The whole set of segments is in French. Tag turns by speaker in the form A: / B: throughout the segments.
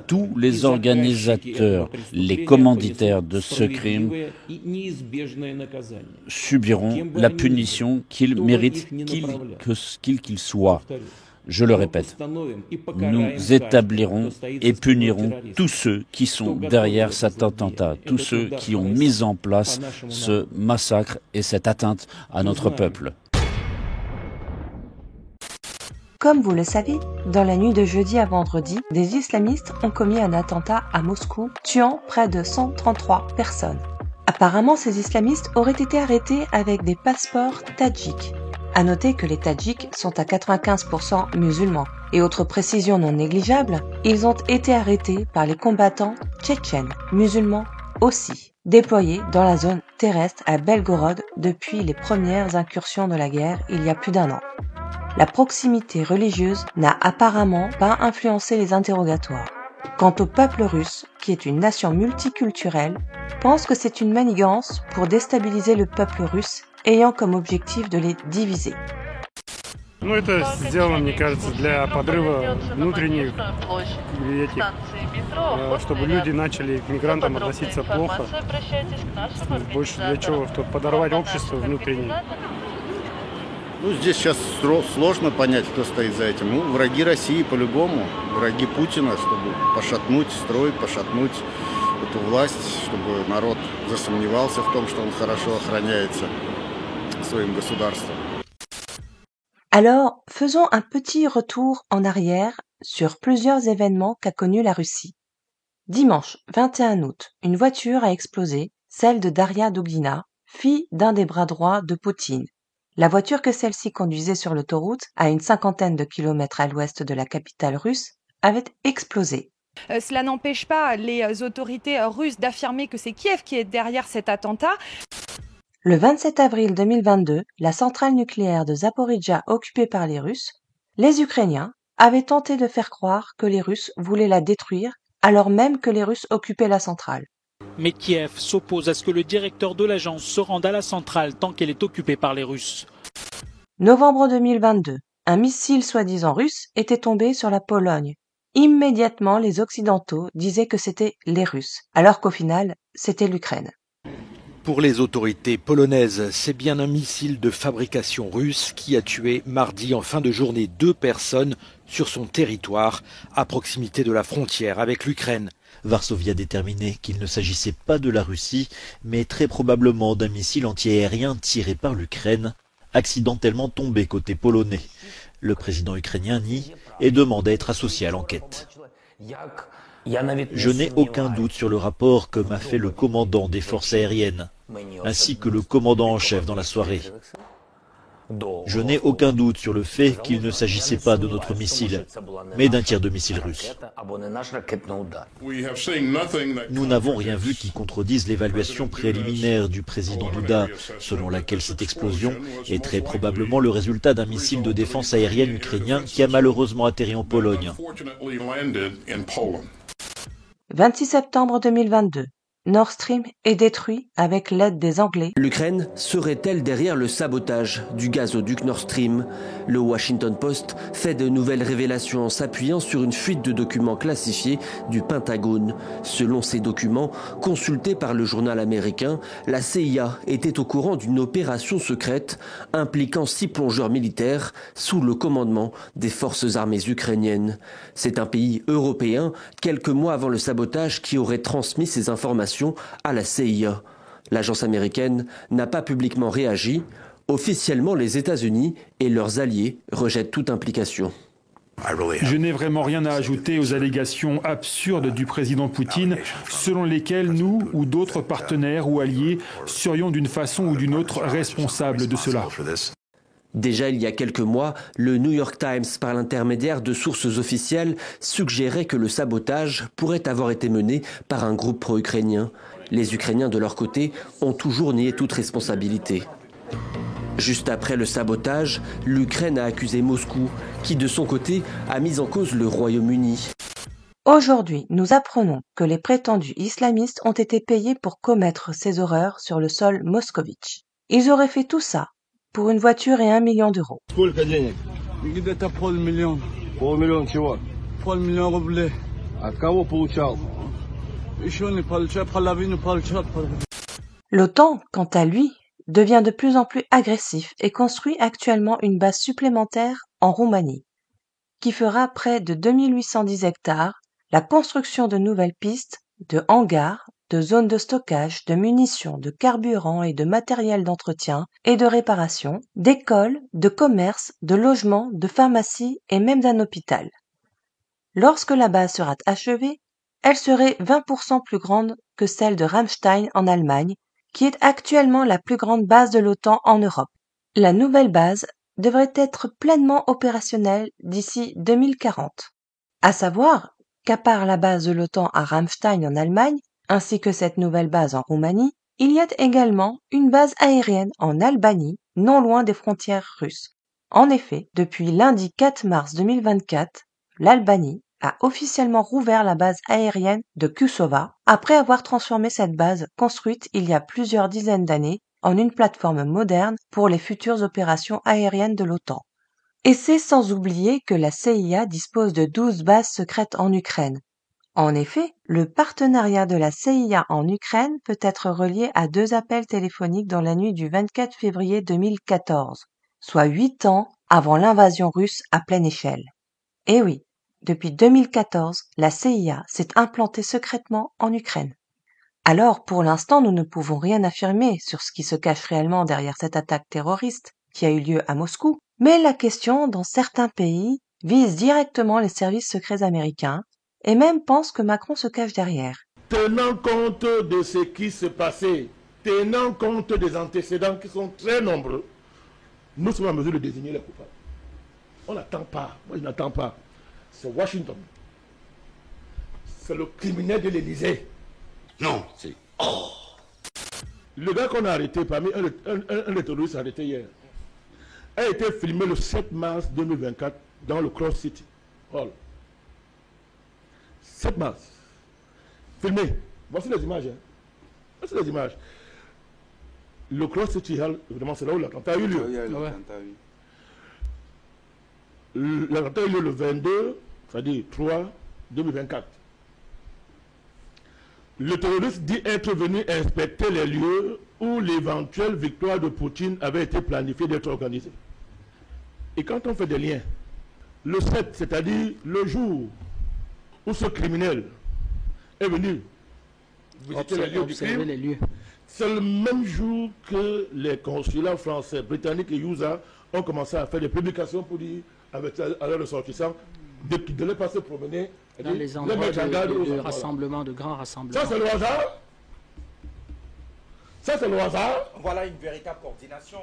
A: Tous les organisateurs, les commanditaires de ce crime subiront la punition qu'ils méritent, quels qu'ils soient. Je le répète, nous établirons et punirons tous ceux qui sont derrière cet attentat, tous ceux qui ont mis en place ce massacre et cette atteinte à notre peuple.
B: Comme vous le savez, dans la nuit de jeudi à vendredi, des islamistes ont commis un attentat à Moscou, tuant près de 133 personnes. Apparemment, ces islamistes auraient été arrêtés avec des passeports tadjiks. À noter que les Tadjiks sont à 95% musulmans. Et autre précision non négligeable, ils ont été arrêtés par les combattants tchétchènes, musulmans aussi, déployés dans la zone terrestre à Belgorod depuis les premières incursions de la guerre il y a plus d'1 an. La proximité religieuse n'a apparemment pas influencé les interrogatoires. Quant au peuple russe, qui est une nation multiculturelle, pense que c'est une manigance pour déstabiliser le peuple russe, ayant comme objectif de les diviser.
C: Это сделано, мне кажется, для подрыва внутренних чтобы люди начали к мигрантам относиться плохо. Больше для чего? Чтобы подорвать общество внутреннее.
D: Здесь сейчас сложно понять, кто стоит за этим. Враги России по-любому, враги Путина, чтобы пошатнуть строй, пошатнуть эту власть, чтобы народ засомневался в том, что он хорошо охраняется своим государством.
B: Alors, faisons un petit retour en arrière sur plusieurs événements qu'a connus la Russie. Dimanche 21 août, une voiture a explosé, celle de Daria Dublina, fille d'un des bras droits de Poutine. La voiture que celle-ci conduisait sur l'autoroute, à une 50aine de kilomètres à l'ouest de la capitale russe, avait explosé.
E: Cela n'empêche pas les autorités russes d'affirmer que c'est Kiev qui est derrière cet attentat.
B: Le 27 avril 2022, la centrale nucléaire de Zaporijia occupée par les Russes, les Ukrainiens avaient tenté de faire croire que les Russes voulaient la détruire alors même que les Russes occupaient la centrale.
F: Mais Kiev s'oppose à ce que le directeur de l'agence se rende à la centrale tant qu'elle est occupée par les Russes.
B: Novembre 2022, un missile soi-disant russe était tombé sur la Pologne. Immédiatement, les Occidentaux disaient que c'était les Russes, alors qu'au final, c'était l'Ukraine.
G: Pour les autorités polonaises, c'est bien un missile de fabrication russe qui a tué mardi en fin de journée 2 personnes sur son territoire, à proximité de la frontière avec l'Ukraine.
H: Varsovie a déterminé qu'il ne s'agissait pas de la Russie, mais très probablement d'un missile antiaérien tiré par l'Ukraine, accidentellement tombé côté polonais. Le président ukrainien nie et demande à être associé à l'enquête. Je n'ai aucun doute sur le rapport que m'a fait le commandant des forces aériennes, ainsi que le commandant en chef dans la soirée. Je n'ai aucun doute sur le fait qu'il ne s'agissait pas de notre missile, mais d'un tir de missile russe. Nous n'avons rien vu qui contredise l'évaluation préliminaire du président Douda, selon laquelle cette explosion est très probablement le résultat d'un missile de défense aérienne ukrainien qui a malheureusement atterri en Pologne.
B: 26 septembre 2022. Nord Stream est détruit avec l'aide des Anglais.
I: L'Ukraine serait-elle derrière le sabotage du gazoduc Nord Stream? Le Washington Post fait de nouvelles révélations en s'appuyant sur une fuite de documents classifiés du Pentagone. Selon ces documents, consultés par le journal américain, la CIA était au courant d'une opération secrète impliquant 6 plongeurs militaires sous le commandement des forces armées ukrainiennes. C'est un pays européen, quelques mois avant le sabotage, qui aurait transmis ces informations à la CIA. L'agence américaine n'a pas publiquement réagi. Officiellement, les États-Unis et leurs alliés rejettent toute implication.
J: Je n'ai vraiment rien à ajouter aux allégations absurdes du président Poutine, selon lesquelles nous ou d'autres partenaires ou alliés serions d'une façon ou d'une autre responsables de cela.
I: Déjà il y a quelques mois, le New York Times, par l'intermédiaire de sources officielles, suggérait que le sabotage pourrait avoir été mené par un groupe pro-ukrainien. Les Ukrainiens, de leur côté, ont toujours nié toute responsabilité. Juste après le sabotage, l'Ukraine a accusé Moscou, qui de son côté a mis en cause le Royaume-Uni.
B: Aujourd'hui, nous apprenons que les prétendus islamistes ont été payés pour commettre ces horreurs sur le sol moscovitch. Ils auraient fait tout ça pour une voiture et 1 million d'euros.
K: Полмиллиона чего? $500 000 рублей.
B: L'OTAN, quant à lui, devient de plus en plus agressif et construit actuellement une base supplémentaire en Roumanie, qui fera près de 2810 hectares, la construction de nouvelles pistes, de hangars, de zones de stockage, de munitions, de carburant et de matériel d'entretien et de réparation, d'écoles, de commerces, de logements, de pharmacies et même d'un hôpital. Lorsque la base sera achevée, elle serait 20% plus grande que celle de Ramstein en Allemagne, qui est actuellement la plus grande base de l'OTAN en Europe. La nouvelle base devrait être pleinement opérationnelle d'ici 2040. À savoir qu'à part la base de l'OTAN à Ramstein en Allemagne, ainsi que cette nouvelle base en Roumanie, il y a également une base aérienne en Albanie, non loin des frontières russes. En effet, depuis lundi 4 mars 2024, l'Albanie a officiellement rouvert la base aérienne de Kušova après avoir transformé cette base construite il y a plusieurs dizaines d'années en une plateforme moderne pour les futures opérations aériennes de l'OTAN. Et c'est sans oublier que la CIA dispose de 12 bases secrètes en Ukraine. En effet, le partenariat de la CIA en Ukraine peut être relié à 2 appels téléphoniques dans la nuit du 24 février 2014, soit 8 ans avant l'invasion russe à pleine échelle. Et oui, depuis 2014, la CIA s'est implantée secrètement en Ukraine. Alors, pour l'instant, nous ne pouvons rien affirmer sur ce qui se cache réellement derrière cette attaque terroriste qui a eu lieu à Moscou, mais la question, dans certains pays, vise directement les services secrets américains et même pense que Macron se cache derrière.
K: Tenant compte de ce qui se passait, tenant compte des antécédents qui sont très nombreux, nous sommes en mesure de désigner les coupables. On n'attend pas, moi je n'attends pas. C'est Washington. C'est le criminel de l'Élysée. Non, c'est... Oh. Le gars qu'on a arrêté, parmi un des terroristes arrêtés hier, a été filmé le 7 mars 2024 dans le Cross City Hall. 7 mars. Filmé. Voici les images. Hein. Voici les images. Le Cross City Hall, évidemment, c'est là où l'attentat a eu lieu. L'attentat a eu lieu le 22, c'est-à-dire 3 2024. Le terroriste dit être venu inspecter les lieux où l'éventuelle victoire de Poutine avait été planifiée d'être organisée. Et quand on fait des liens, le 7, c'est-à-dire le jour où ce criminel est venu visiter les lieux du crime, c'est le même jour que les consulats français, britanniques et USA ont commencé à faire des publications pour dire avec à leurs ressortissants de les passer promener
L: dans les endroits de rassemblement, de grands rassemblements.
K: Ça c'est le hasard. Ça c'est le hasard.
M: Voilà une véritable coordination.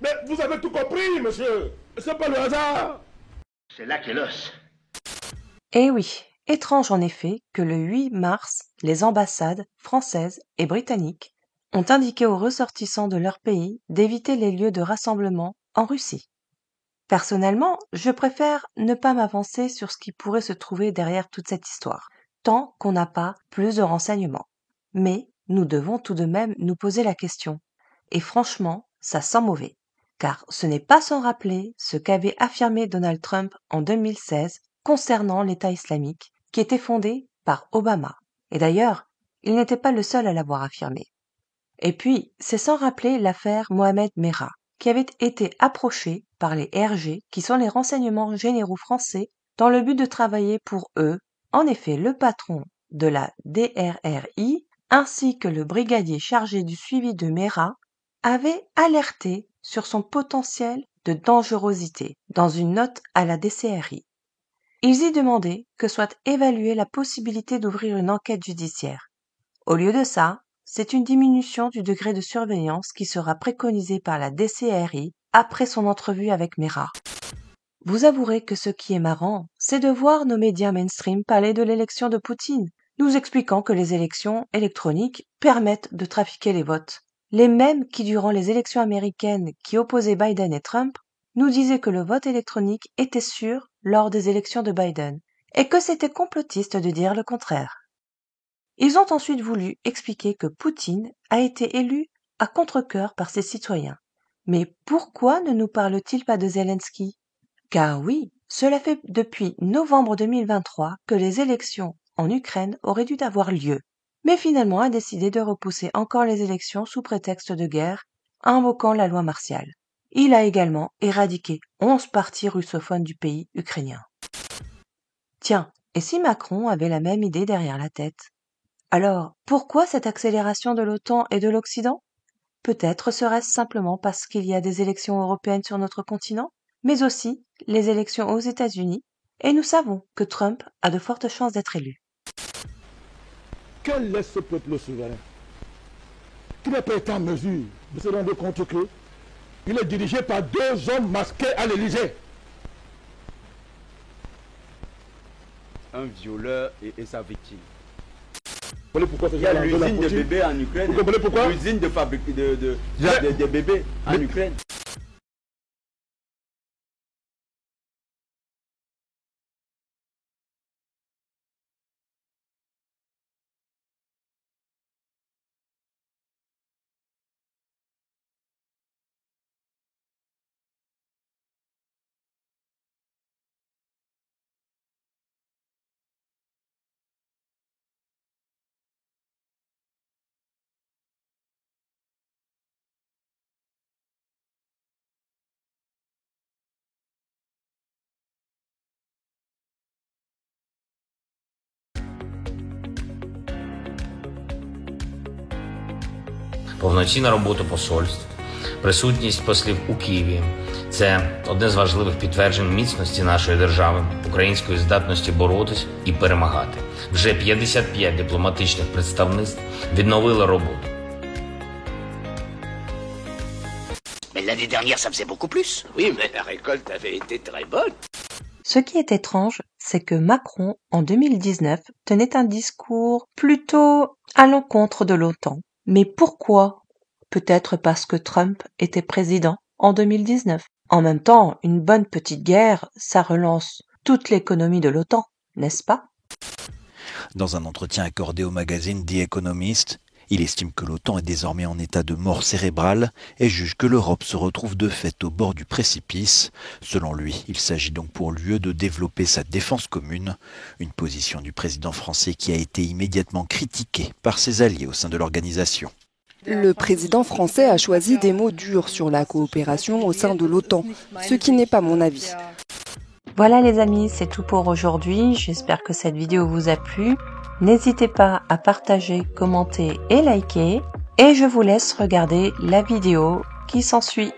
K: Mais vous avez tout compris, monsieur. C'est pas le hasard.
M: C'est là qu'est l'os.
B: Eh oui, étrange en effet que le 8 mars, les ambassades françaises et britanniques ont indiqué aux ressortissants de leur pays d'éviter les lieux de rassemblement en Russie. Personnellement, je préfère ne pas m'avancer sur ce qui pourrait se trouver derrière toute cette histoire, tant qu'on n'a pas plus de renseignements. Mais nous devons tout de même nous poser la question. Et franchement, ça sent mauvais. Car ce n'est pas sans rappeler ce qu'avait affirmé Donald Trump en 2016 concernant l'État islamique, qui était fondé par Obama. Et d'ailleurs, il n'était pas le seul à l'avoir affirmé. Et puis, c'est sans rappeler l'affaire Mohamed Merah, qui avait été approché par les RG, qui sont les renseignements généraux français, dans le but de travailler pour eux. En effet, le patron de la DRRI, ainsi que le brigadier chargé du suivi de Merah, avaient alerté sur son potentiel de dangerosité dans une note à la DCRI. Ils y demandaient que soit évaluée la possibilité d'ouvrir une enquête judiciaire. Au lieu de ça, c'est une diminution du degré de surveillance qui sera préconisée par la DCRI après son entrevue avec Merah. Vous avouerez que ce qui est marrant, c'est de voir nos médias mainstream parler de l'élection de Poutine, nous expliquant que les élections électroniques permettent de trafiquer les votes. Les mêmes qui, durant les élections américaines qui opposaient Biden et Trump, nous disaient que le vote électronique était sûr lors des élections de Biden, et que c'était complotiste de dire le contraire. Ils ont ensuite voulu expliquer que Poutine a été élu à contre-cœur par ses citoyens. Mais pourquoi ne nous parle-t-il pas de Zelensky ? Car oui, cela fait depuis novembre 2023 que les élections en Ukraine aurait dû avoir lieu, mais finalement a décidé de repousser encore les élections sous prétexte de guerre, invoquant la loi martiale. Il a également éradiqué 11 partis russophones du pays ukrainien. Tiens, et si Macron avait la même idée derrière la tête? Alors, pourquoi cette accélération de l'OTAN et de l'Occident? Peut-être serait-ce simplement parce qu'il y a des élections européennes sur notre continent, mais aussi les élections aux États-Unis, et nous savons que Trump a de fortes chances d'être élu.
K: Quel est ce peuple souverain qui n'a pas été en mesure de se rendre compte qu'il est dirigé par 2 hommes masqués à l'Élysée?
N: Un violeur et sa victime.
K: Vous comprenez pourquoi
N: il y a l'usine de bébés en Ukraine.
K: Vous comprenez pourquoi?
N: L'usine de fabrique de bébés en Ukraine.
O: Повноцінна робота посольств, присутність послів у Києві – це одне з важливих підтверджень міцності нашої держави, української здатності боротись і перемагати. Вже 55 дипломатичних представництв відновили роботу.
M: Mais l'année dernière, ça faisait beaucoup plus. Oui, mais la récolte avait été très bonne.
B: Ce qui est étrange, c'est que Macron, en 2019, tenait un discours plutôt à l'encontre de l'OTAN. Mais pourquoi? Peut-être parce que Trump était président en 2019. En même temps, une bonne petite guerre, ça relance toute l'économie de l'OTAN, n'est-ce pas?
H: Dans un entretien accordé au magazine The Economist, il estime que l'OTAN est désormais en état de mort cérébrale et juge que l'Europe se retrouve de fait au bord du précipice. Selon lui, il s'agit donc pour l'UE de développer sa défense commune, une position du président français qui a été immédiatement critiquée par ses alliés au sein de l'organisation.
P: Le président français a choisi des mots durs sur la coopération au sein de l'OTAN, ce qui n'est pas mon avis.
B: Voilà les amis, c'est tout pour aujourd'hui. J'espère que cette vidéo vous a plu. N'hésitez pas à partager, commenter et liker. Et je vous laisse regarder la vidéo qui s'ensuit.